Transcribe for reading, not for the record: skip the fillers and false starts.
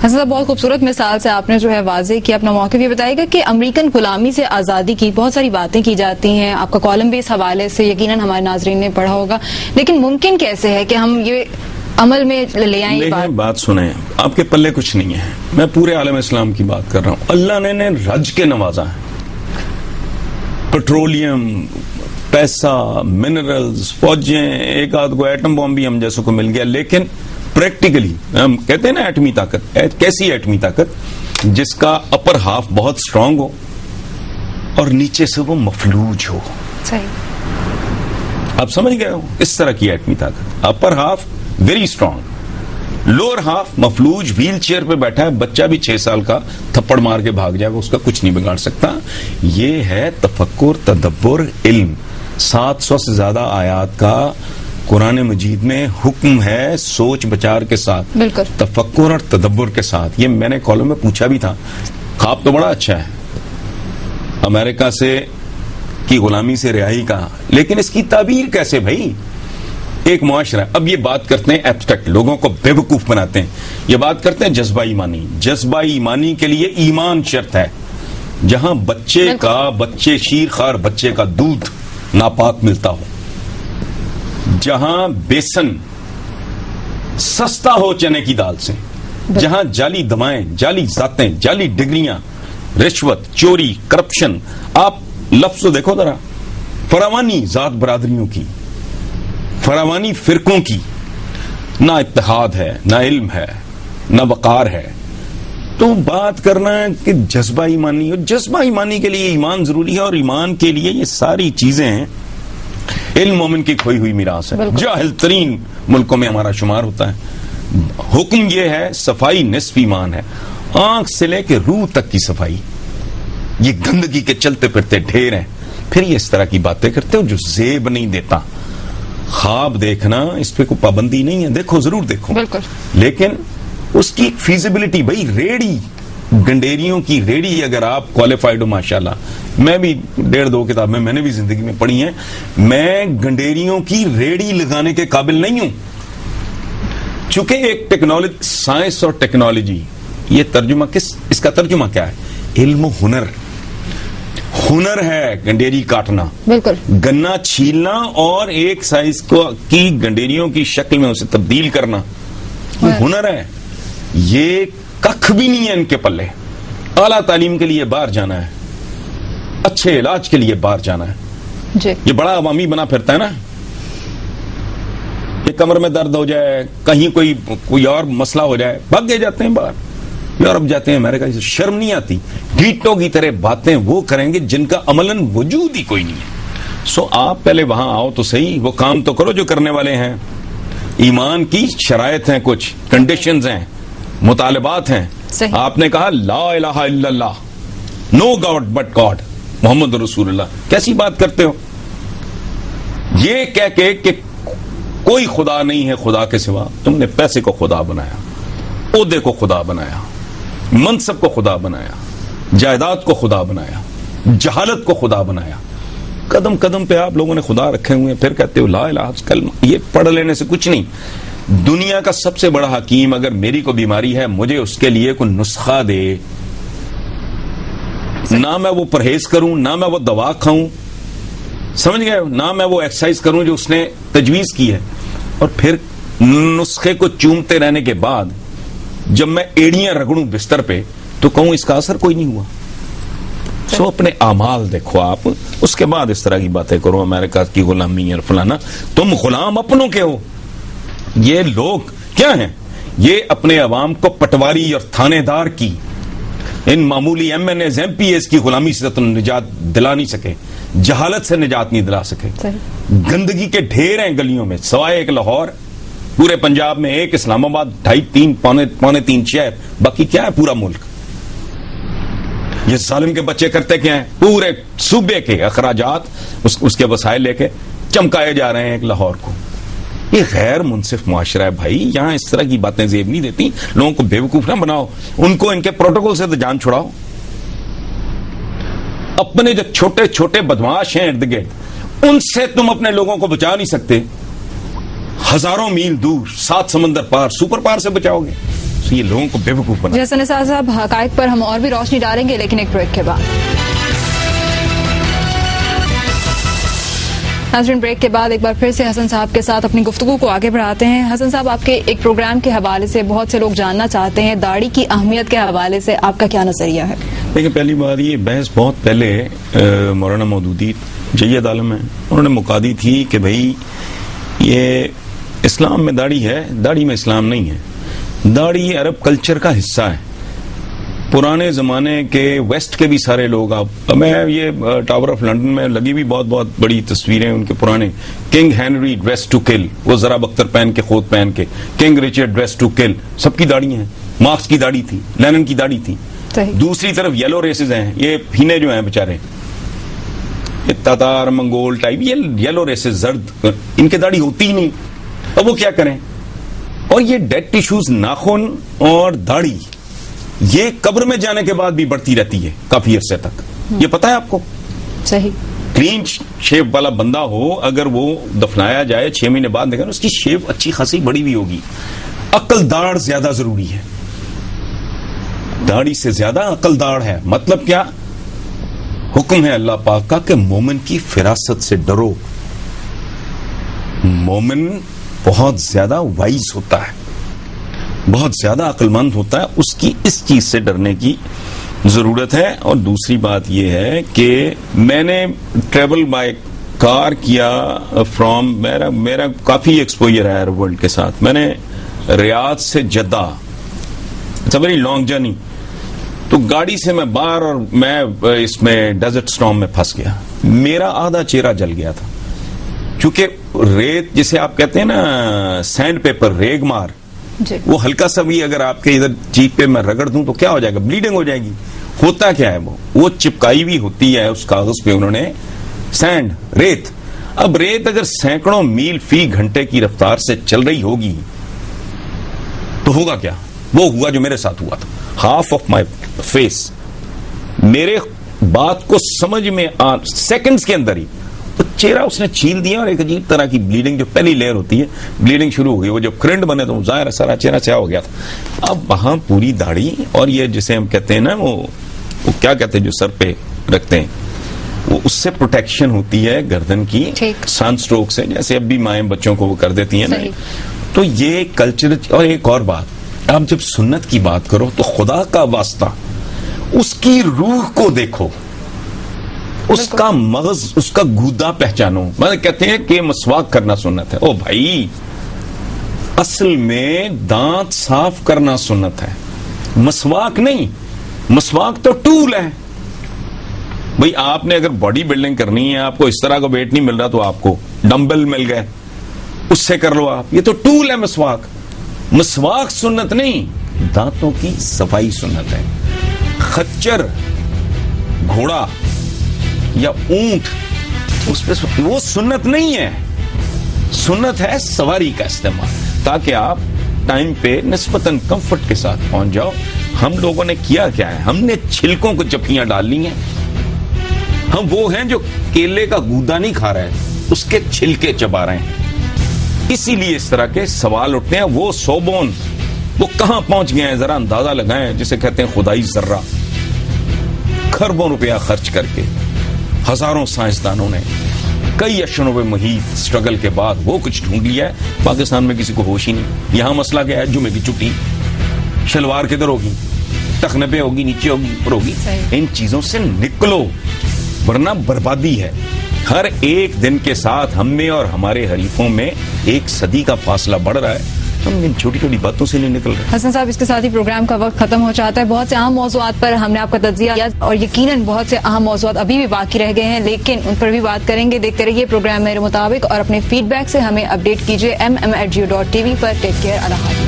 حسن، بہت خوبصورت مثال سے آپ نے جو ہے واضح کیا اپنا موقف. یہ بتائے گا کہ امریکن غلامی سے آزادی کی بہت ساری باتیں کی جاتی ہیں، آپ کا کالم بھی اس حوالے سے یقیناً ہمارے ناظرین نے پڑھا ہوگا، لیکن ممکن کیسے ہے کہ ہم یہ عمل میں لے آئیں؟ یہ بات سنیں، آپ کے پلے کچھ نہیں ہے. میں پورے عالم اسلام کی بات کر رہا ہوں. اللہ نے رج کے نوازا ہے، پٹرولیم، پیسہ، منرلز، فوجیں، ایک آدھ کو ایٹم بم بھی ہم جیسوں کو مل گیا. لیکن پریکٹیکلی ہم کہتے ہیں نا ایٹمی طاقت، کیسی ایٹمی طاقت؟ جس کا اپر ہاف بہت اسٹرانگ ہو اور نیچے سے وہ مفلوج ہو. صحیح، آپ سمجھ گئے ہو؟ اس طرح کی ایٹمی طاقت. Upper half very strong, lower half مفلوج، ویل چیئر پہ بیٹھا ہے، بچہ بھی 6 سال کا تھپڑ مار کے بھاگ جائے گا، اس کا کچھ نہیں بگاڑ سکتا. یہ ہے تفکر، تدبر، علم. 700 سے زیادہ آیات کا قرآن مجید میں حکم ہے سوچ بچار کے ساتھ، بالکل تفکر اور تدبر کے ساتھ. یہ میں نے کالم میں پوچھا بھی تھا. خواب تو بڑا اچھا ہے امریکہ سے کی غلامی سے رہائی کا، لیکن اس کی تعبیر کیسے بھائی؟ ایک معاشرہ، اب یہ بات کرتے ہیں ایبسٹریکٹ، لوگوں کو بے وقوف بناتے ہیں. یہ بات کرتے ہیں جذبہ ایمانی. جذبہ ایمانی کے لیے ایمان شرط ہے. جہاں بچے شیر خوار بچے کا دودھ ناپاک ملتا ہو، جہاں بیسن سستا ہو چنے کی دال سے، جہاں جعلی دوائیں، جعلی ذاتیں، جعلی ڈگریاں، رشوت، چوری، کرپشن، آپ لفظ دیکھو ذرا، فراوانی ذات برادریوں کی، فراوانی فرقوں کی، نہ اتحاد ہے، نہ علم ہے، نہ وقار ہے. تو بات کرنا ہے کہ جذبہ ایمانی، اور جذبہ ایمانی کے لیے ایمان ضروری ہے، اور ایمان کے لیے یہ ساری چیزیں ہیں. علم مومن کی کھوئی ہوئی میراث ہے، جاہل ترین ملکوں میں ہمارا شمار ہوتا ہے. حکم یہ ہے، صفائی نصف ایمان ہے. آنکھ سے لے کے روح تک کی صفائی. یہ گندگی کے چلتے پھرتے ڈھیر ہیں. پھر یہ اس طرح کی باتیں کرتے ہو جو زیب نہیں دیتا. خواب دیکھنا اس پہ کوئی پابندی نہیں ہے، دیکھو ضرور دیکھو، لیکن اس کی فیزیبلٹی، بھائی ریڑی، گنڈیریوں کی ریڑی اگر آپ کوالیفائڈ ہو، ماشاءاللہ، میں بھی 1.5-2 کتابیں میں نے بھی زندگی میں پڑھی ہیں، میں گنڈیریوں کی ریڑی لگانے کے قابل نہیں ہوں. چونکہ ایک ٹیکنالوجی، سائنس اور ٹیکنالوجی، یہ ترجمہ اس کا ترجمہ کیا ہے؟ علم و ہنر. ہنر ہے گنڈیری کاٹنا، بالکل گنا چھیلنا اور ایک سائز کی گنڈیریوں کی شکل میں اسے تبدیل کرنا، یہ ہنر ہے. یہ کخ بھی نہیں ہے ان کے پلے. اعلیٰ تعلیم کے لیے باہر جانا ہے، اچھے علاج کے لیے باہر جانا ہے. جی. یہ بڑا عوامی بنا پھرتا ہے نا، یہ کمر میں درد ہو جائے، کہیں کوئی اور مسئلہ ہو جائے، بھاگ کے جاتے ہیں باہر، یورپ جاتے ہیں، امریکہ. شرم نہیں آتی؟ ڈیٹوں کی طرح باتیں وہ کریں گے جن کا عملاً وجود ہی کوئی نہیں ہے. سو آپ پہلے وہاں آؤ تو صحیح، وہ کام تو کرو جو کرنے والے ہیں. ایمان کی شرائط ہیں، کچھ کنڈیشنز ہیں، مطالبات ہیں. آپ نے کہا لا الہ الا اللہ، نو گاڈ بٹ گاڈ، محمد رسول اللہ. کیسی بات کرتے ہو؟ یہ کہہ کے کہ کوئی خدا نہیں ہے خدا کے سوا. تم نے پیسے کو خدا بنایا، عہدے کو خدا بنایا، منصب کو خدا بنایا، جائیداد کو خدا بنایا، جہالت کو خدا بنایا. قدم قدم پہ آپ لوگوں نے خدا رکھے ہوئے ہیں، پھر کہتے ہو لا الہ کلمہ. یہ پڑھ لینے سے کچھ نہیں. دنیا کا سب سے بڑا حکیم اگر میری کو بیماری ہے، مجھے اس کے لیے کوئی نسخہ دے. نہ میں وہ پرہیز کروں، نہ میں وہ دوا کھاؤں، سمجھ گئے، نہ میں وہ ایکسرسائز کروں جو اس نے تجویز کی ہے. اور پھر نسخے کو چومتے رہنے کے بعد جب میں ایڑیاں رگڑوں بستر پہ تو کہوں اس کا اثر کوئی نہیں ہوا. سو اپنے اعمال دیکھو آپ، اس کے بعد اس طرح کی باتیں کرو امریکہ کی غلامی اور فلانا. تم غلام اپنوں کے ہو. یہ لوگ کیا ہیں؟ یہ اپنے عوام کو پٹواری اور تھانے دار کی، ان معمولی M N As M P As کی غلامی سے تم نجات دلا نہیں سکے، جہالت سے نجات نہیں دلا سکے. گندگی کے ڈھیر ہیں گلیوں میں، سوائے ایک لاہور، پورے پنجاب میں ایک اسلام آباد، 2.5 پونے 3 شہر، باقی کیا ہے پورا ملک. یہ ظالم کے بچے کرتے کیا ہیں؟ پورے صوبے کے اخراجات اس کے وسائل لے کے چمکائے جا رہے ہیں ایک لاہور کو. یہ غیر منصف معاشرہ ہے بھائی. یہاں اس طرح کی باتیں زیب نہیں دیتی. لوگوں کو بیوقوف نہ بناؤ، ان کو ان کے پروٹوکول سے تو جان چھڑاؤ. اپنے جو چھوٹے چھوٹے بدماش ہیں ارد گرد، ان سے تم اپنے لوگوں کو بچا نہیں سکتے. ہزاروں میل دور، 7 سمندر پار، سپر پار سے بچاؤ گے؟ یہ لوگوں کو بیوقوف بنا. حسن نثار صاحب حقائق پر ہم اور بھی روشنی ڈالیں گے لیکن ایک بریک کے بعد. ناظرین بریک کے بعد ایک بار پھر سے حسن صاحب کے ساتھ اپنی گفتگو کو آگے بڑھاتے ہیں. حسن صاحب آپ کے ایک پروگرام کے حوالے سے بہت سے لوگ جاننا چاہتے ہیں داڑھی کی اہمیت کے حوالے سے آپ کا کیا نظریہ ہے؟ دیکھیں پہلی بات یہ بحث بہت پہلے مولانا مودودی جید عالم ہیں انہوں نے مقادی تھی کہ بھائی یہ اسلام میں داڑھی ہے, داڑھی میں اسلام نہیں ہے. داڑھی عرب کلچر کا حصہ ہے. پرانے زمانے کے ویسٹ کے بھی سارے لوگ میں یہ ٹاور آف لنڈن میں لگی بھی بہت بہت بڑی تصویریں ان کے پرانے. King Henry dress to kill, وہ ذرا بختر پہن کے خود پہن کے, king Richard dress to kill, سب کی داڑھی ہیں. مارکس کی داڑھی تھی, لینن کی داڑھی تھی. دوسری طرف یلو ریسز ہیں, یہ پھینے جو ہیں بےچارے تاتار منگول ٹائپ, یہ یلو ریسز زرد, ان کے داڑھی ہوتی ہی نہیں. اب وہ کیا کریں؟ اور یہ ڈیڈ ٹیشوز ناخن اور داڑھی یہ قبر میں جانے کے بعد بھی بڑھتی رہتی ہے کافی عرصے تک. یہ پتا ہے آپ کو؟ صحیح. کلین شیپ والا بندہ ہو اگر وہ دفنایا جائے 6 مہینے بعد دیکھیں اس کی شیپ اچھی خاصی بڑی ہوئی ہوگی. عقل داڑھ زیادہ ضروری ہے, داڑھی سے زیادہ عقل داڑھ ہے. مطلب کیا؟ حکم ہے اللہ پاک کا کہ مومن کی فراست سے ڈرو. مومن بہت زیادہ وائز ہوتا ہے, بہت زیادہ عقل مند ہوتا ہے, اس کی اس چیز سے ڈرنے کی ضرورت ہے. اور دوسری بات یہ ہے کہ میں نے ٹریول بائی کار کیا فرام, میرا کافی ایکسپوجر ہے عرب ورلڈ کے ساتھ. میں نے ریاض سے Jeddah, it's a very long journey, تو گاڑی سے میں باہر اور میں اس میں ڈیزرٹ اسٹارم میں پھنس گیا. میرا آدھا چہرہ جل گیا تھا کیونکہ ریت جسے آپ کہتے ہیں نا سینڈ پیپر, ریگ مار, وہ ہلکا سا بھی اگر آپ کے ادھر چیک پہ میں رگڑ دوں تو کیا ہو جائے گا؟ بلیڈنگ ہو جائے گی. ہوتا کیا ہے وہ چپکائی بھی ہوتی ہے اس کاغذ پہ انہوں نے سینڈ, ریت. اب ریت اگر سینکڑوں میل فی گھنٹے کی رفتار سے چل رہی ہوگی تو ہوگا کیا؟ وہ ہوا جو میرے ساتھ ہوا تھا. ہاف آف مائی فیس, میرے بات کو سمجھ میں سیکنڈز کے اندر ہی چہرہ اس نے چھیل دیا اور ایک عجیب طرح کی بلیڈنگ, جو پہلی لیئر ہوتی ہے بلیڈنگ شروع ہو گئی. وہ جب کرنٹ بنے تو ظاہر سارا چہرہ سیاہ ہو گیا تھا. اب وہاں پوری داڑھی اور یہ جسے ہم کہتے ہیں نا وہ کیا کہتے ہیں جو سر پہ رکھتے ہیں, وہ اس سے پروٹیکشن ہوتی ہے گردن کی سن سٹروک سے, جیسے اب بھی مائیں بچوں کو وہ کر دیتی ہیں نا. تو یہ کلچر. اور ایک اور بات, آپ جب سنت کی بات کرو تو خدا کا واسطہ اس کی روح کو دیکھو, اس کا مغز, اس کا گودا پہچانو. مطلب کہتے ہیں کہ مسواک کرنا سنت ہے. او بھائی, اصل میں دانت صاف کرنا سنت ہے, مسواک نہیں. مسواک تو ٹول ہے. بھائی آپ نے اگر باڈی بلڈنگ کرنی ہے, آپ کو اس طرح کا ویٹ نہیں مل رہا تو آپ کو ڈمبل مل گئے, اس سے کر لو آپ. یہ تو ٹول ہے مسواک. مسواک سنت نہیں, دانتوں کی صفائی سنت ہے. خچر, گھوڑا یا اونٹ, اس پہ وہ سنت نہیں ہے. سنت ہے سواری کا استعمال, تاکہ آپ ٹائم پہ نسبتاً کمفرٹ کے ساتھ پہنچ جاؤ. ہم لوگوں نے کیا کیا ہے, ہم نے چھلکوں کو چپیاں ڈال لی ہیں. ہم وہ ہیں جو کیلے کا گودا نہیں کھا رہے, اس کے چھلکے چبا رہے ہیں. اسی لیے اس طرح کے سوال اٹھتے ہیں. وہ سوبون وہ کہاں پہنچ گئے ہیں ذرا اندازہ لگائیں, جسے کہتے ہیں خدائی ذرہ. کھربوں روپیہ خرچ کر کے ہزاروں سائنسدانوں نے کئی اشروں پہ محیط سٹرگل کے بعد وہ کچھ ڈھونڈ لیا ہے. پاکستان میں کسی کو ہوش ہی نہیں. یہاں مسئلہ کیا ہے؟ جمعے کی چھٹی, شلوار کدھر ہوگی, ٹخنے پہ ہوگی, نیچے ہوگی, اوپر ہوگی. ان چیزوں سے نکلو ورنہ بربادی ہے. ہر ایک دن کے ساتھ ہم میں اور ہمارے حریفوں میں 1 صدی کا فاصلہ بڑھ رہا ہے. ہم ان چھوٹی چھوٹی باتوں سے نہیں نکل رہے. حسن صاحب, اس کے ساتھ ہی پروگرام کا وقت ختم ہو جاتا ہے. بہت سے اہم موضوعات پر ہم نے آپ کا تجزیہ کیا اور یقیناً بہت سے اہم موضوعات ابھی بھی باقی رہ گئے ہیں, لیکن ان پر بھی بات کریں گے. دیکھتے رہیے پروگرام میرے مطابق اور اپنے فیڈ بیک سے ہمیں اپڈیٹ کیجیے. mm@geo.tv پر. Take care. اللہ حافظ.